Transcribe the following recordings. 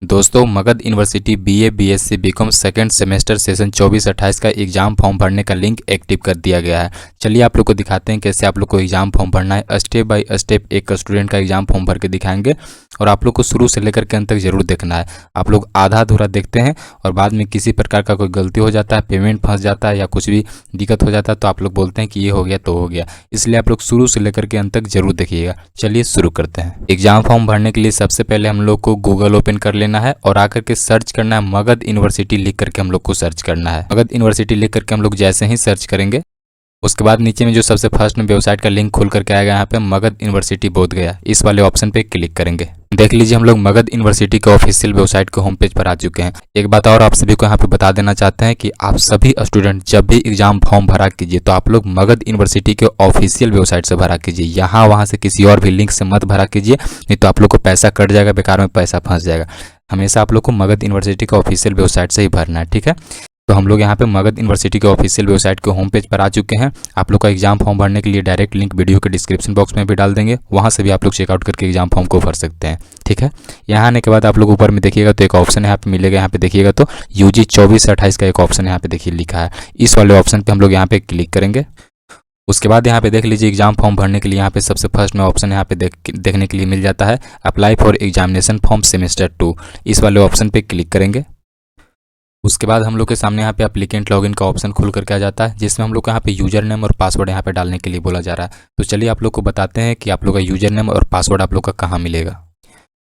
दोस्तों Magadh university BA, BSc, BCom second semester session 24-28 का exam form भरने का लिंक एक्टिव कर दिया गया है। चलिए आप लोग को दिखाते हैं कैसे आप लोग को एग्जाम फॉर्म भरना है। स्टेप बाय स्टेप एक स्टूडेंट का एग्जाम फॉर्म भर के दिखाएंगे और आप लोग को शुरू से लेकर के अंत तक जरूर देखना है। आप लोग आधा अधूरा देखते हैं और बाद में किसी प्रकार का कोई गलती हो जाता है, पेमेंट फंस जाता है या कुछ भी दिक्कत हो जाता है तो आप लोग बोलते हैं कि ये हो गया तो हो गया। इसलिए आप लोग शुरू से लेकर के अंत तक जरूर देखिएगा। चलिए शुरू करते हैं। एग्जाम फॉर्म भरने के लिए सबसे पहले हम लोग को गूगल ओपन कर लेना है और आकर के सर्च करना है मगध यूनिवर्सिटी लिख करके हम लोग को सर्च करना है। मगध यूनिवर्सिटी लिख करके हम लोग जैसे ही सर्च करेंगे उसके बाद नीचे में जो सबसे फर्स्ट में वेबसाइट का लिंक खुल करके आएगा, यहाँ पे मगध यूनिवर्सिटी बोधगया, इस वाले ऑप्शन पे क्लिक करेंगे। देख लीजिए हम लोग मगध यूनिवर्सिटी के ऑफिशियल वेबसाइट के होम पेज पर आ चुके हैं। एक बात और आप सभी को यहाँ पे बता देना चाहते हैं कि आप सभी स्टूडेंट जब भी एग्जाम फॉर्म भरा कीजिए तो आप लोग मगध यूनिवर्सिटी के ऑफिशियल वेबसाइट से भरा कीजिए। यहाँ वहाँ से किसी और भी लिंक से मत भरा कीजिए, नहीं तो आप लोग को पैसा कट जाएगा, बेकार में पैसा फंस जाएगा। हमेशा आप लोग को मगध यूनिवर्सिटी के ऑफिशियल वेबसाइट से ही भरना है, ठीक है। तो हम लोग यहाँ पे मगध यूनिवर्सिटी के ऑफिशियल वेबसाइट के होम पेज पर आ चुके हैं। आप लोग का एग्जाम फॉर्म भरने के लिए डायरेक्ट लिंक वीडियो के डिस्क्रिप्शन बॉक्स में भी डाल देंगे, वहाँ से भी आप लोग चेकआउट करके एग्जाम फॉर्म को भर सकते हैं, ठीक है। यहाँ आने के बाद आप लोग ऊपर में देखिएगा तो एक ऑप्शन यहाँ पे मिलेगा, यहाँ पे देखिएगा तो यूजी 24-28 का एक ऑप्शन यहाँ पे देखिए लिखा है। इस वाले ऑप्शन पे हम लोग यहाँ पे क्लिक करेंगे। उसके बाद यहाँ पे देख लीजिए एग्जाम फॉर्म भरने के लिए यहाँ पे सबसे फर्स्ट में ऑप्शन यहाँ पे देखने के लिए मिल जाता है apply for examination form semester 2, इस वाले ऑप्शन पे क्लिक करेंगे। उसके बाद हम लोग के सामने यहाँ पे एप्लीकेंट लॉगिन का ऑप्शन खुल करके आ जाता है, जिसमें हम लोग को यहाँ पे यूजर नेम और पासवर्ड यहाँ पे डालने के लिए बोला जा रहा है। तो चलिए आप लोग को बताते हैं कि आप लोग का यूजर नेम और पासवर्ड आप लोग का कहाँ मिलेगा।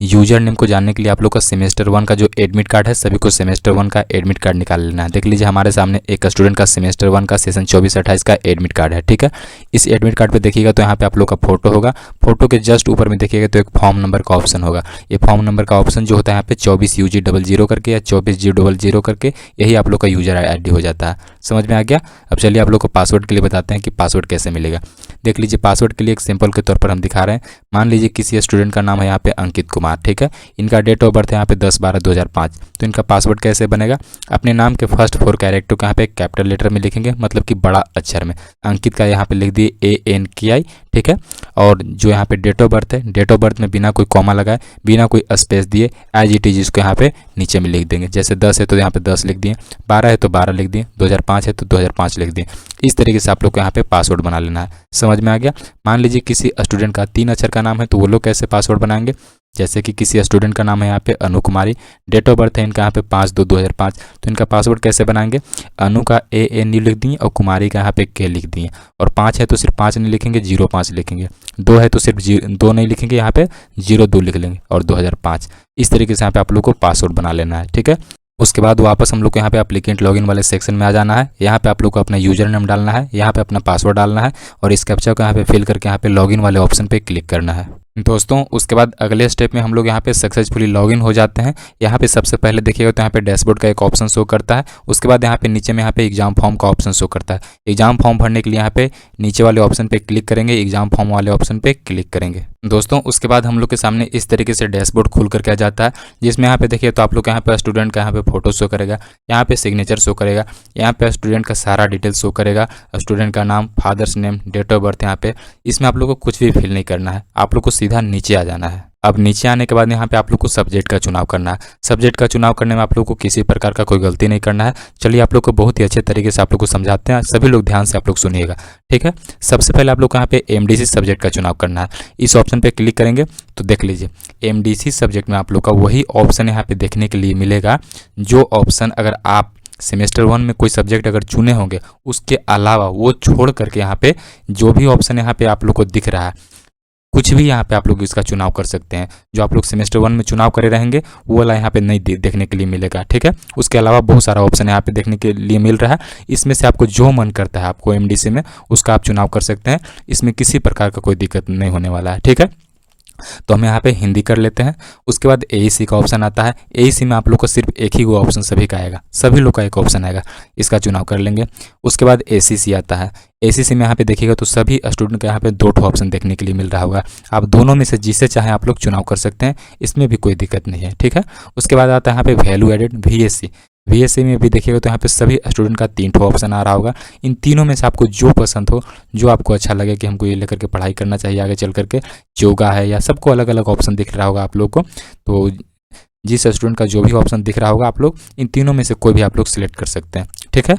यूजर नेम को जानने के लिए आप लोग का सेमेस्टर 1 का जो एडमिट कार्ड है, सभी को सेमेस्टर 1 का एडमिट कार्ड निकाल लेना है। देख लीजिए हमारे सामने एक स्टूडेंट का सेमेस्टर 1 का सेशन 24-28 का एडमिट कार्ड है, ठीक है। इस एडमिट कार्ड पे देखिएगा तो यहाँ पे आप लोग का फोटो होगा। फोटो के जस्ट ऊपर में देखिएगा तो एक फॉर्म नंबर का ऑप्शन होगा। ये फॉर्म नंबर का ऑप्शन जो होता है यहाँ पे 24UG00 करके या 24G00 करके, यही आप लोग का यूजर ID हो जाता है। समझ में आ गया। अब चलिए आप लोग को पासवर्ड के लिए बताते हैं कि पासवर्ड कैसे मिलेगा। देख लीजिए पासवर्ड के लिए एक सिंपल के तौर पर हम दिखा रहे हैं। मान लीजिए किसी स्टूडेंट का नाम है यहाँ पे अंकित कुमार, ठीक है। इनका डेट ऑफ बर्थ है यहाँ पे 10/12/2005। तो इनका पासवर्ड कैसे बनेगा, अपने नाम के फर्स्ट 4 कैरेक्टर को यहाँ पे कैपिटल लेटर में लिखेंगे, मतलब कि बड़ा अक्षर में। अंकित का यहाँ पे लिख दिए ANKI, ठीक है। और जो यहाँ पे डेट ऑफ बर्थ है, डेट ऑफ बर्थ में बिना कोई कॉमा लगाए, बिना कोई स्पेस दिए एज इट इज इसको यहाँ पे नीचे में लिख देंगे। जैसे 10 है तो यहाँ पे 10 लिख दिए, 12 है तो 12 लिख दिए, 2005 है तो 2005 लिख दिए। इस तरीके से आप लोग को यहाँ पे पासवर्ड बना लेना है। समझ में आ गया। मान लीजिए किसी स्टूडेंट का 3 अक्षर का नाम है तो वो लोग कैसे पासवर्ड बनाएंगे, जैसे कि किसी स्टूडेंट का नाम है यहाँ पे अनु कुमारी, डेट ऑफ बर्थ है इनका यहाँ पे 5/2/2005। तो इनका पासवर्ड कैसे बनाएंगे, अनु का ANU लिख दिए और कुमारी का यहाँ पे K लिख दिए। और 5 है तो सिर्फ 5 नहीं लिखेंगे, 05 लिखेंगे। 2 है तो सिर्फ 2 नहीं लिखेंगे, यहाँ पे 02 लिख लेंगे और 2005। इस तरीके से यहाँ पे आप लोग को पासवर्ड बना लेना है, ठीक है। उसके बाद वापस हम लोग को यहाँ पे एप्लीकेंट लॉगिन वाले सेक्शन में आ जाना है। यहाँ पे आप लोग को अपना यूजर नेम डालना है, यहाँ पे अपना पासवर्ड डालना है और इस कैप्चा को यहाँ पे फिल करके यहाँ पे लॉगिन वाले ऑप्शन पे क्लिक करना है। दोस्तों उसके बाद अगले स्टेप में हम लोग यहाँ पे सक्सेसफुली लॉगिन हो जाते हैं। यहाँ पे सबसे पहले देखिएगा तो यहाँ पे डैशबोर्ड का एक ऑप्शन शो करता है। उसके बाद यहाँ पे नीचे में यहाँ पे एग्जाम फॉर्म का ऑप्शन शो करता है। एग्जाम फॉर्म भरने के लिए यहाँ पे नीचे वाले ऑप्शन पे क्लिक करेंगे, एग्जाम फॉर्म वाले ऑप्शन पे क्लिक करेंगे। दोस्तों उसके बाद हम लोग के सामने इस तरीके से डैशबोर्ड खुल करके आ जाता है, जिसमें यहाँ पे देखिए तो आप लोग यहाँ पे स्टूडेंट का यहाँ पे फोटो शो करेगा, यहाँ पे सिग्नेचर शो करेगा, यहाँ पे स्टूडेंट का सारा डिटेल शो करेगा, स्टूडेंट का नाम, father's name, date of birth. यहाँ पे इसमें आप लोग को कुछ भी फिल नहीं करना है, आप लोग को सीधा नीचे आ जाना है। अब नीचे आने के बाद यहाँ पे आप लोग को सब्जेक्ट का चुनाव करना है। सब्जेक्ट का चुनाव करने में आप लोग को किसी प्रकार का कोई गलती नहीं करना है। चलिए आप लोग को बहुत ही अच्छे तरीके से आप लोग को समझाते हैं, सभी लोग ध्यान से आप लोग सुनिएगा, ठीक है। सबसे पहले आप लोग को यहाँ पे MDC सब्जेक्ट का चुनाव करना है। इस ऑप्शन पे क्लिक करेंगे तो देख लीजिए MDC सब्जेक्ट में आप लोग का वही ऑप्शन यहाँ पे देखने के लिए मिलेगा, जो ऑप्शन अगर आप सेमेस्टर 1 में कोई सब्जेक्ट अगर चुने होंगे उसके अलावा वो छोड़ करके यहाँ पे जो भी ऑप्शन यहाँ पे आप लोग को दिख रहा है, कुछ भी यहाँ पे आप लोग इसका चुनाव कर सकते हैं। जो आप लोग सेमेस्टर 1 में चुनाव करे रहेंगे वो वाला यहाँ पे नहीं देखने के लिए मिलेगा, ठीक है। उसके अलावा बहुत सारा ऑप्शन यहाँ पे देखने के लिए मिल रहा है। इसमें से आपको जो मन करता है आपको MDC में उसका आप चुनाव कर सकते हैं। इसमें किसी प्रकार का कोई दिक्कत नहीं होने वाला है, ठीक है। तो हम यहाँ पे हिंदी कर लेते हैं। उसके बाद AEC का ऑप्शन आता है। AEC में आप लोग को सिर्फ एक ही वो ऑप्शन सभी का आएगा, सभी लोग का एक ऑप्शन आएगा, इसका चुनाव कर लेंगे। उसके बाद ACC आता है। ACC में यहाँ पे देखिएगा तो सभी स्टूडेंट का यहाँ पे 2 ऑप्शन देखने के लिए मिल रहा होगा। आप दोनों में से जिसे चाहे आप लोग चुनाव कर सकते हैं, इसमें भी कोई दिक्कत नहीं है, ठीक है। उसके बाद आता है यहाँ पे वैल्यू एडेड VSC। VSC में भी देखिएगा तो यहाँ पे सभी स्टूडेंट का 3 ऑप्शन आ रहा होगा। इन तीनों में से आपको जो पसंद हो, जो आपको अच्छा लगे कि हमको ये लेकर के पढ़ाई करना चाहिए आगे चल करके, योगा है या सबको अलग अलग ऑप्शन दिख रहा होगा आप लोग को, तो जिस स्टूडेंट का जो भी ऑप्शन दिख रहा होगा आप लोग इन तीनों में से कोई भी आप लोग सिलेक्ट कर सकते हैं। ठीक है,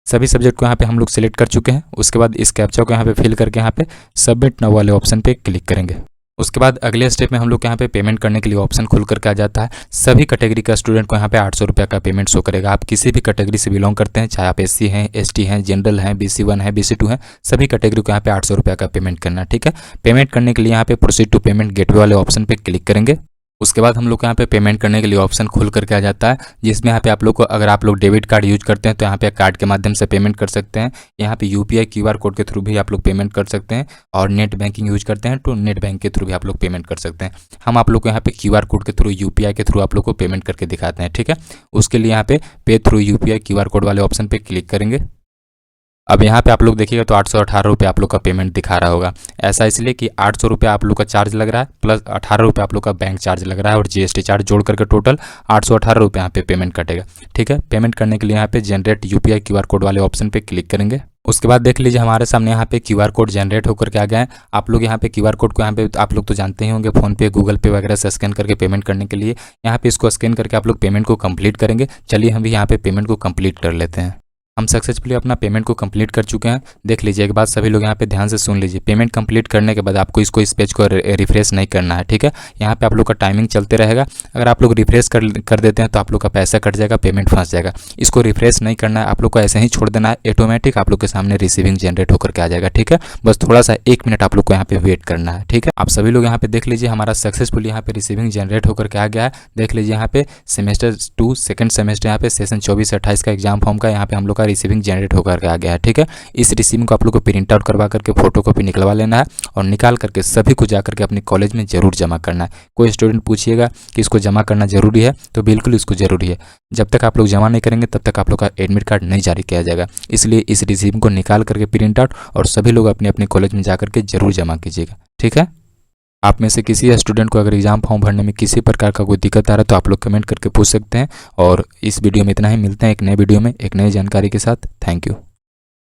सभी सब्जेक्ट को यहाँ पे हम लोग सिलेक्ट कर चुके हैं। उसके बाद इस कैप्चा को यहाँ पे फिल करके यहाँ पे सबमिट नाउ वाले ऑप्शन पे क्लिक करेंगे। उसके बाद अगले स्टेप में हम लोग यहाँ पे पेमेंट करने के लिए ऑप्शन खुल करके आ जाता है। सभी कैटेगरी का स्टूडेंट को यहाँ पे 800 रुपये का पेमेंट शो करेगा। आप किसी भी कैटेगरी से बिलोंग करते हैं, चाहे आप SC हैं, ST हैं, जनरल हैं, BC1 है, BC2 है, सभी कैटेगरी को यहाँ पे 800 रुपये का पेमेंट करना है। ठीक है, पेमेंट करने के लिए यहाँ पे प्रोसीड टू पेमेंट गेटवे वाले ऑप्शन पे क्लिक करेंगे। उसके बाद हम लोग को यहाँ पे पेमेंट करने के लिए ऑप्शन खुल करके आ जाता है, जिसमें यहाँ पे आप लोग को अगर आप लोग डेबिट कार्ड यूज करते हैं तो यहाँ पे कार्ड के माध्यम से पेमेंट कर सकते हैं। यहाँ पे UPI QR कोड के थ्रू भी आप लोग पेमेंट कर सकते हैं, और नेट बैंकिंग यूज करते हैं तो नेट बैंक के थ्रू भी आप लोग पेमेंट कर सकते हैं। हम आप लोग को यहाँ पे QR कोड के थ्रू, UPI के थ्रू आप लोग को पेमेंट करके दिखाते हैं। ठीक है, उसके लिए यहाँ पे थ्रू UPI QR कोड वाले ऑप्शन पे क्लिक करेंगे। अब यहाँ पे आप लोग देखिएगा तो 818 रुपये आप लोग का पेमेंट दिखा रहा होगा। ऐसा इसलिए कि 800 रुपये आप लोग का चार्ज लग रहा है, प्लस 18 रुपये आप लोग का बैंक चार्ज लग रहा है, और GST चार्ज जोड़ करके टोटल 818 रुपये यहाँ पे पेमेंट कटेगा। ठीक है, पेमेंट करने के लिए यहाँ पे जनरेट UPI QR कोड वाले ऑप्शन पे क्लिक करेंगे। उसके बाद देख लीजिए हमारे सामने यहाँ पे QR कोड जनरेट होकर के आ गए हैं। आप लोग यहाँ पे QR कोड को यहाँ पे आप लोग तो जानते ही होंगे, फ़ोन पे, गूगल पे वगैरह से स्कैन करके पेमेंट करने के लिए। यहाँ पे इसको स्कैन करके आप लोग पेमेंट को कंप्लीट करेंगे। चलिए हम भी यहाँ पे पेमेंट को कंप्लीट कर लेते हैं। हम सक्सेसफुली अपना पेमेंट को कंप्लीट कर चुके हैं। देख लीजिए, एक बात सभी लोग यहाँ पे ध्यान से सुन लीजिए, पेमेंट कंप्लीट करने के बाद आपको इस पेज को रिफ्रेश नहीं करना है। ठीक है, यहाँ पे आप लोग का टाइमिंग चलते रहेगा। अगर आप लोग रिफ्रेश कर देते हैं तो आप लोग का पैसा कट जाएगा, पेमेंट फंस जाएगा। इसको रिफ्रेश नहीं करना है, आप लोग को ऐसे ही छोड़ देना है। ऑटोमेटिक आप लोग के सामने रिसीविंग जनरेट होकर के आ जाएगा। ठीक है, बस थोड़ा सा 1 मिनट आप लोग को यहाँ पे वेट करना है। ठीक है, आप सभी लोग यहाँ पे देख लीजिए हमारा सक्सेसफुल यहाँ पे रिसीविंग जनरेट होकर के आ गया है। देख लीजिए यहाँ पे सेमेस्टर 2 सेकंड सेमेस्टर यहाँ पे सेशन 24-28 का एग्जाम फॉर्म का यहाँ पे हम लोग का रिसीविंग जनरेट करके आ गया है। ठीक है, इस रिसीविंग को आप लोग को प्रिंट आउट करवा करके फोटो कॉपी निकलवा लेना है, और निकाल करके सभी को जाकर के अपने कॉलेज में जरूर जमा करना है। कोई स्टूडेंट पूछिएगा कि इसको जमा करना जरूरी है, तो बिल्कुल इसको जरूरी है। जब तक आप लोग जमा नहीं करेंगे तब तक आप लोग का एडमिट कार्ड नहीं जारी किया जाएगा। इसलिए इस रिसीविंग को निकाल करके प्रिंट आउट और सभी लोग अपने अपने कॉलेज में जाकर के जरूर जमा कीजिएगा। ठीक है, आप में से किसी स्टूडेंट को अगर एग्जाम फॉर्म भरने में किसी प्रकार का कोई दिक्कत आ रहा है तो आप लोग कमेंट करके पूछ सकते हैं। और इस वीडियो में इतना ही, मिलते हैं एक नए वीडियो में एक नई जानकारी के साथ। Thank you.